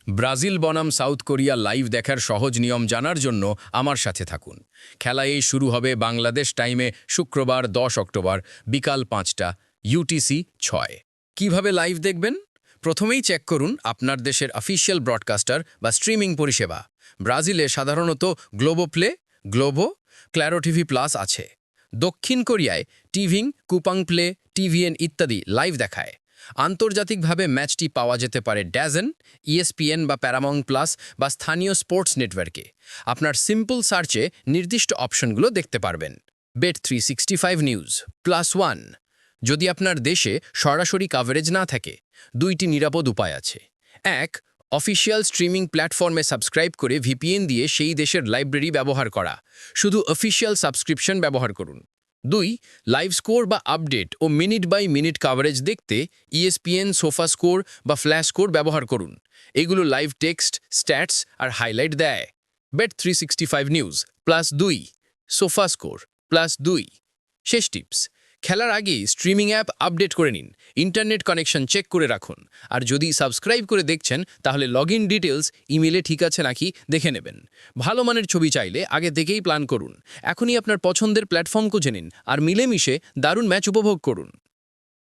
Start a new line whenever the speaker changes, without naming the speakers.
Brazil বনাম south Korea live দেখার সহজ নিয়ম জানার জন্য আমার সাথে থাকুন। খেলা এই শুরু হবে বাংলাদেশ টাইমে শুক্রবার 10 অক্টোবর বিকাল 5টা UTC 6। কিভাবে লাইভ দেখবেন? প্রথমেই চেক করুন আপনার দেশের অফিসিয়াল ব্রডকাস্টার বা স্ট্রিমিং পরিষেবা। ব্রাজিলে সাধারণত Globo Play, Globo, Claro TV Plus আছে। দক্ষিণ কোরিয়ায় টিভিং, কুপাং প্লে, টিভিএন ইত্যাদি লাইভ দেখায়। আন্তর্জাতিকভাবে ম্যাচটি পাওয়া যেতে পারে ড্যাজেন, ESPN বা প্যারামাউন্ট প্লাস বা স্থানীয় স্পোর্টস নেটওয়ার্কে। আপনার সিম্পল সার্চে নির্দিষ্ট অপশনগুলো দেখতে পারবেন। Bet365 news +1। যদি আপনার দেশে সরাসরি কাভারেজ না থাকে, 2টি নিরাপদ উপায় আছে। 1, অফিসিয়াল স্ট্রিমিং প্ল্যাটফর্মে সাবস্ক্রাইব করে VPN দিয়ে সেই দেশের লাইব্রেরি ব্যবহার করা। শুধু অফিসিয়াল সাবস্ক্রিপশন ব্যবহার করুন। 2, লাইভ স্কোর বা আপডেট ও মিনিট বাই মিনিট কাভারেজ দেখতে ESPN, সোফা স্কোর বা ফ্ল্যাশ স্কোর ব্যবহার করুন। এগুলো লাইভ টেক্সট, স্ট্যাটস আর হাইলাইট দেয়। Bet365 news +2, sofa score +2। শেষ টিপস, খেলার আগেই স্ট্রিমিং অ্যাপ আপডেট করে নিন, ইন্টারনেট কানেকশন চেক করে রাখুন। আর যদি সাবস্ক্রাইব করে দেখছেন, তাহলে লগইন ডিটেলস ইমেলে ঠিক আছে নাকি দেখে নেবেন। ভালো মানের ছবি চাইলে আগে থেকেই প্ল্যান করুন। এখনই আপনার পছন্দের প্ল্যাটফর্ম খুঁজে নিন আর মিলেমিশে দারুণ ম্যাচ উপভোগ করুন।